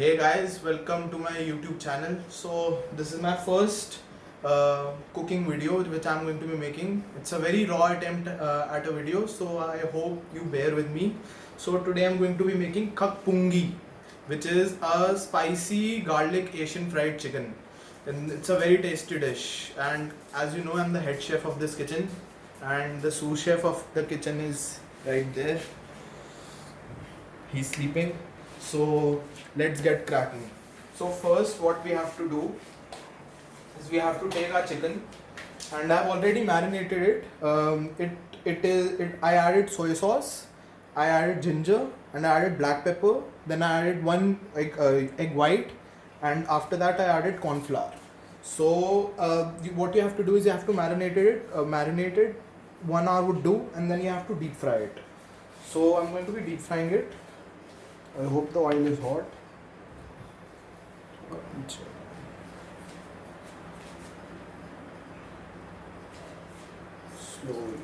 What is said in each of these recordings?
Hey guys, welcome to my YouTube channel. So this is my first cooking video which I'm going to be making. It's a very raw attempt at a video, so I hope you bear with me. So today I'm going to be making kakpungi, which is a spicy garlic Asian fried chicken. And it's a very tasty dish. And as you know, I'm the head chef of this kitchen, and the sous chef of the kitchen is right there. He's sleeping. So let's get cracking. So first what we have to do is we have to take our chicken, and I've already marinated it. I added soy sauce, I added ginger, and I added black pepper. Then I added one egg white, and after that I added corn flour. So what you have to do is you have to marinate it 1 hour would do, and then you have to deep fry it. So I'm going to be deep frying it. I hope the oil is hot. Slowly.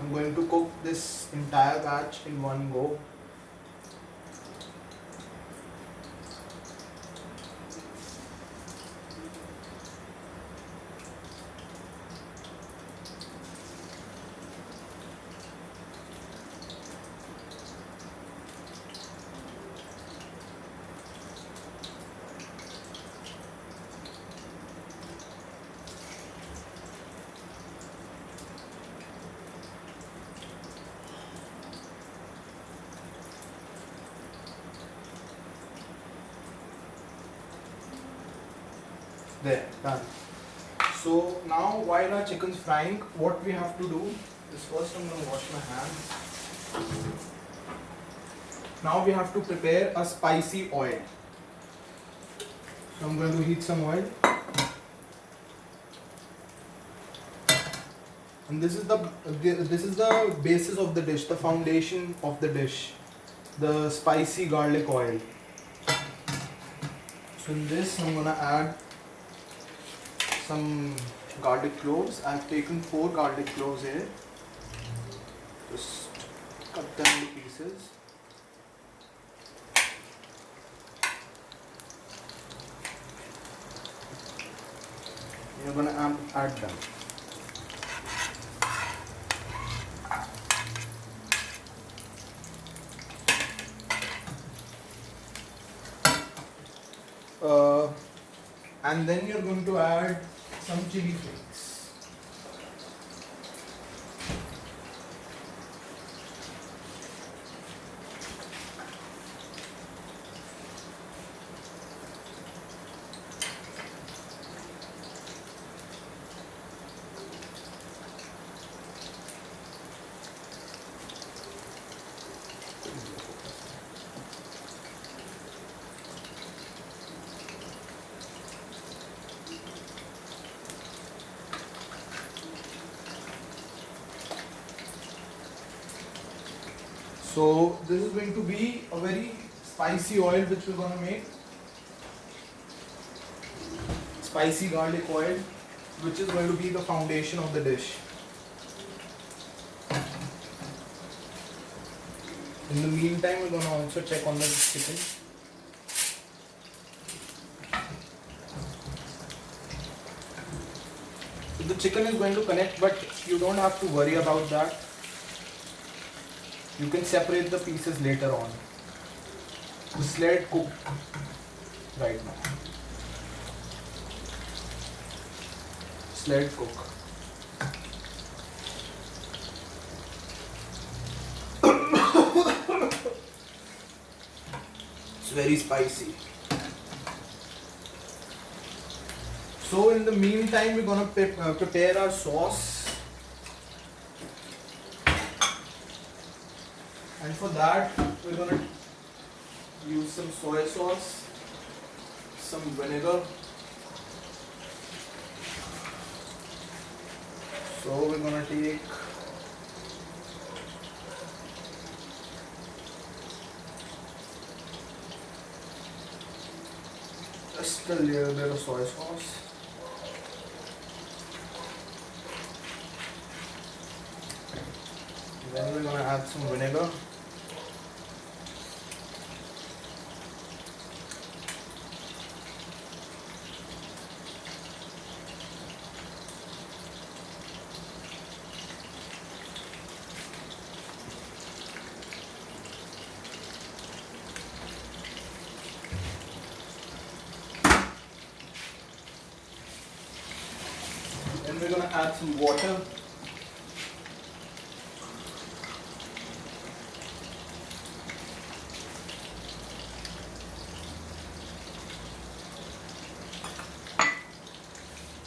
I'm going to cook this entire batch in one go. There, done. So now while our chicken's frying, what we have to do is first I'm going to wash my hands. Now we have to prepare a spicy oil. So I'm going to heat some oil. And this is the basis of the dish, the foundation of the dish, the spicy garlic oil. So in this I'm going to add some garlic cloves. I've taken 4 garlic cloves here. Just cut them into pieces. You're gonna add them. And then you're going to add some chili flakes. So this is going to be a very spicy oil which we're going to make. Spicy garlic oil, which is going to be the foundation of the dish. In the meantime, we're going to also check on the chicken. So the chicken is going to connect, but you don't have to worry about that. You can separate the pieces later on. Just let it cook right now. Just let it cook. It's very spicy. So in the meantime, we're gonna prepare our sauce. And for that, we're gonna use some soy sauce, some vinegar, So we're gonna take just a little bit of soy sauce. Then we're gonna add some vinegar. Then we're gonna add some water.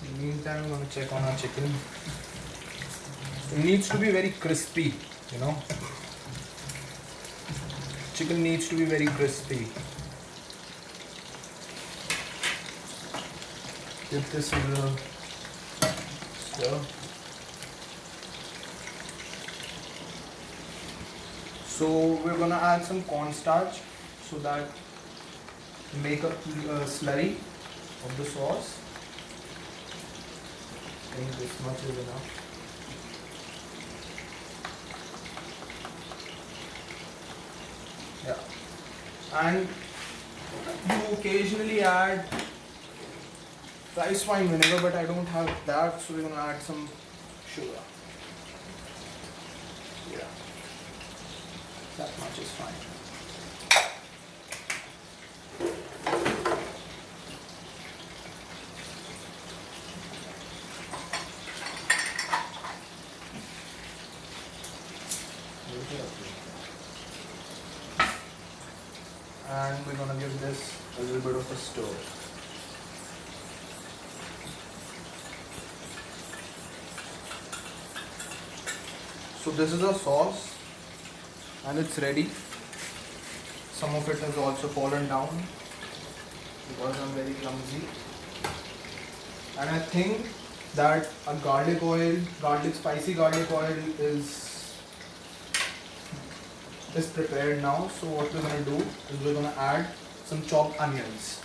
In the meantime, I'm gonna check on our chicken. It needs to be very crispy, you know. Chicken needs to be very crispy. Give this a little stir. So we're gonna add some cornstarch so that make a slurry of the sauce. I think this much is enough. Yeah. And you occasionally add rice wine vinegar, but I don't have that, so we're gonna add some sugar. Yeah. That much is fine. And we're gonna give this a little bit of a stir. So this is a sauce and it's ready. Some of it has also fallen down because I'm very clumsy. And I think that a spicy garlic oil is prepared now. So what we're gonna do is we're gonna add some chopped onions.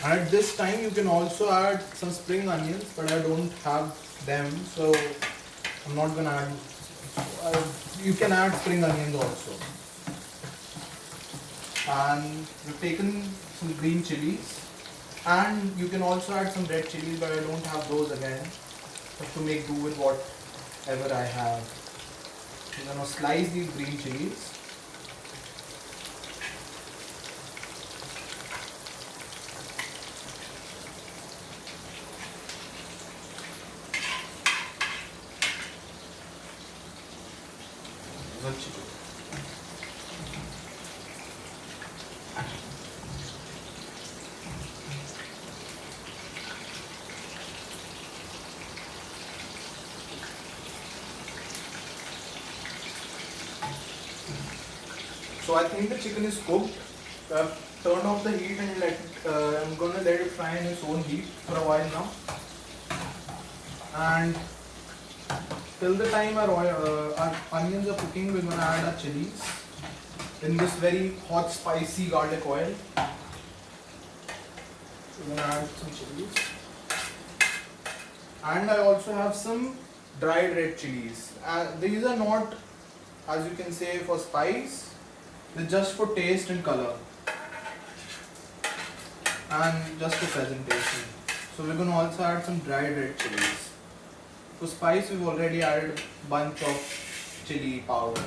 And at this time you can also add some spring onions, but I don't have them, so I'm not gonna add. You can add spring onions also. And we've taken some green chilies, and you can also add some red chilies, but I don't have those again. Have to make do with whatever I have. I'm gonna slice these green chilies. Chicken. So I think the chicken is cooked. I've turned off the heat and I'm gonna let it fry in its own heat for a while now. And till the time our onions are cooking, we're gonna add our chilies in this very hot, spicy garlic oil. We're gonna add some chilies, and I also have some dried red chilies. These are not, as you can say, for spice. They're just for taste and color, and just for presentation. So we're gonna also add some dried red chilies. For spice, we've already added a bunch of chili powder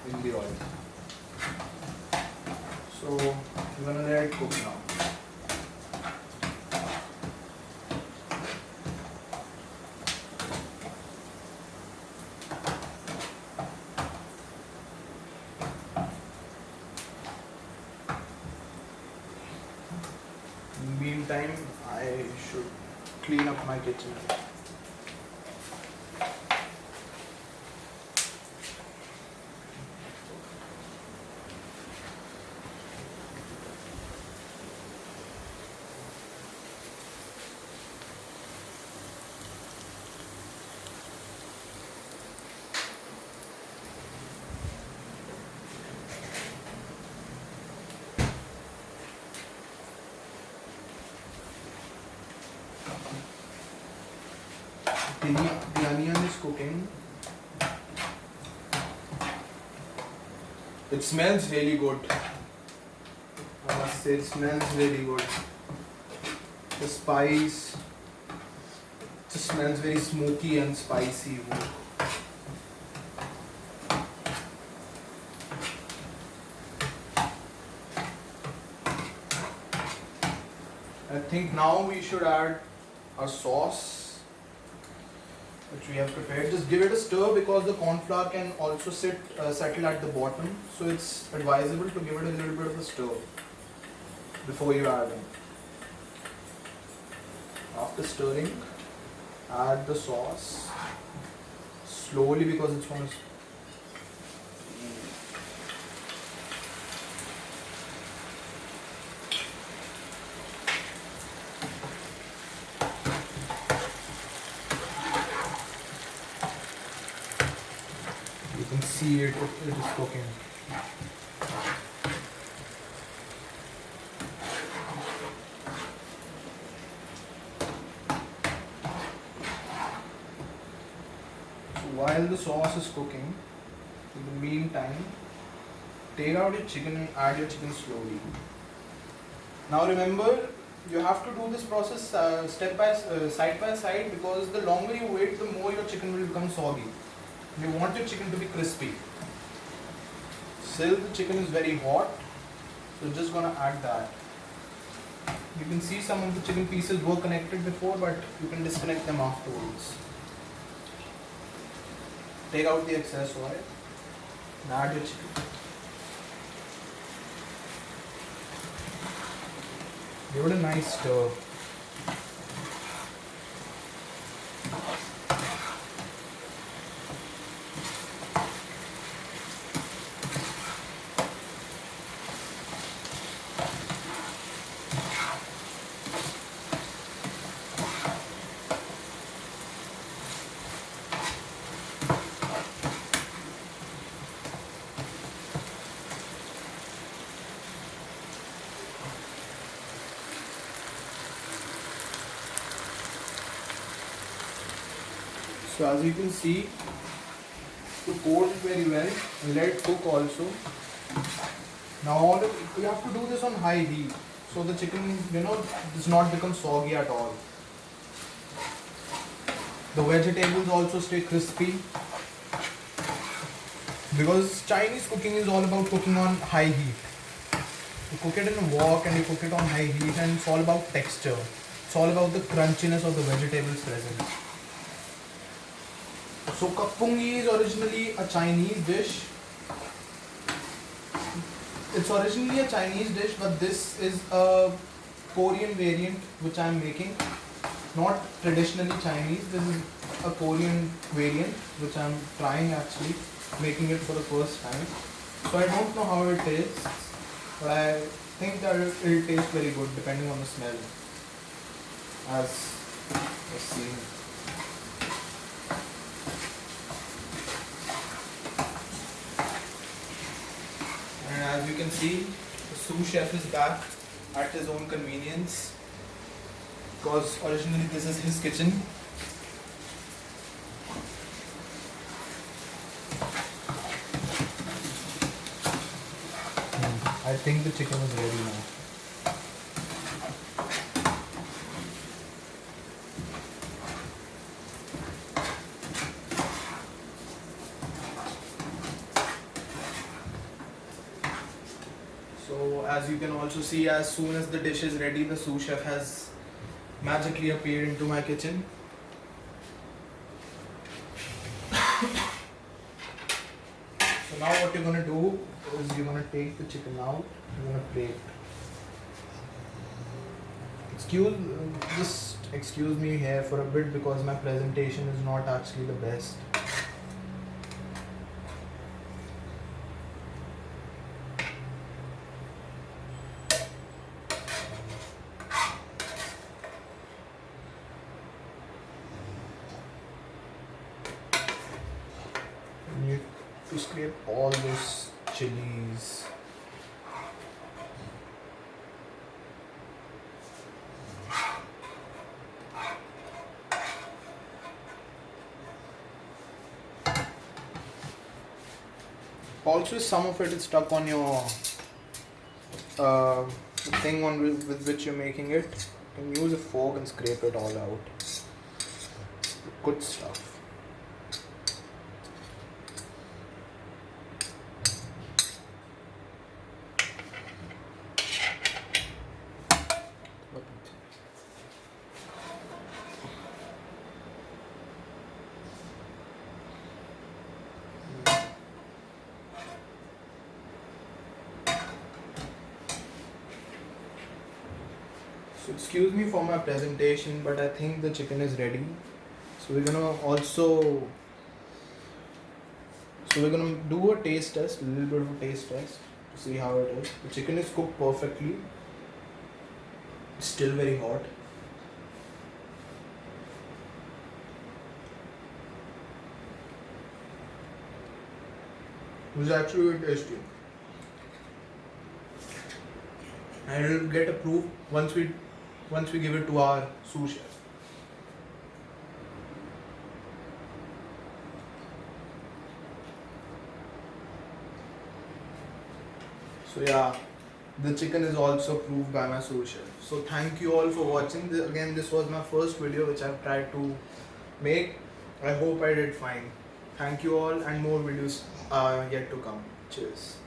in the oil. So we're gonna let it cook now. In the meantime, I should clean up my kitchen. The onion is cooking. It smells really good. I must say, it smells really good. The spice just smells very smoky and spicy. I think now we should add our sauce which we have prepared. Just give it a stir because the corn flour can also settle at the bottom. So it's advisable to give it a little bit of a stir before you add it. After stirring, add the sauce slowly because it's going to. You can see it is cooking. While the sauce is cooking, in the meantime, take out your chicken and add your chicken slowly. Now remember, you have to do this process side by side because the longer you wait, the more your chicken will become soggy. You want your chicken to be crispy. Still, the chicken is very hot, so just gonna add that. You can see some of the chicken pieces were connected before, but you can disconnect them afterwards. Take out the excess oil and add your chicken. Give it a nice stir. So as you can see, to coat it very well and let it cook also. Now you have to do this on high heat, so the chicken does not become soggy at all. The vegetables also stay crispy because Chinese cooking is all about cooking on high heat. You cook it in a wok and you cook it on high heat, and it's all about texture. It's all about the crunchiness of the vegetables present. So kappungi is originally a Chinese dish. It's originally a Chinese dish, but this is a Korean variant which I am making. Not traditionally Chinese. This is a Korean variant which I am trying actually, making it for the first time. So I don't know how it tastes, but I think that it will taste very good depending on the smell. As let's see. As you can see, the sous chef is back at his own convenience because originally this is his kitchen. I think the chicken is ready now. So as you can also see, as soon as the dish is ready, the sous chef has magically appeared into my kitchen. So now what you're gonna do is you're gonna take the chicken out, you're gonna plate. Just excuse me here for a bit because my presentation is not actually the best. You to scrape all those chilies. Also, some of it is stuck on your uh, thing with which you're making it. You can use a fork and scrape it all out. Good stuff. So excuse me for my presentation, but I think the chicken is ready. So we're gonna do a taste test, a little bit of a taste test to see how it is. The chicken is cooked perfectly. It's still very hot. It was actually very tasty. And it'll get approved once we give it to our sous chef. So yeah, the chicken is also approved by my sous chef. So thank you all for watching. Again, this was my first video which I've tried to make. I hope I did fine. Thank you all, and more videos are yet to come. Cheers.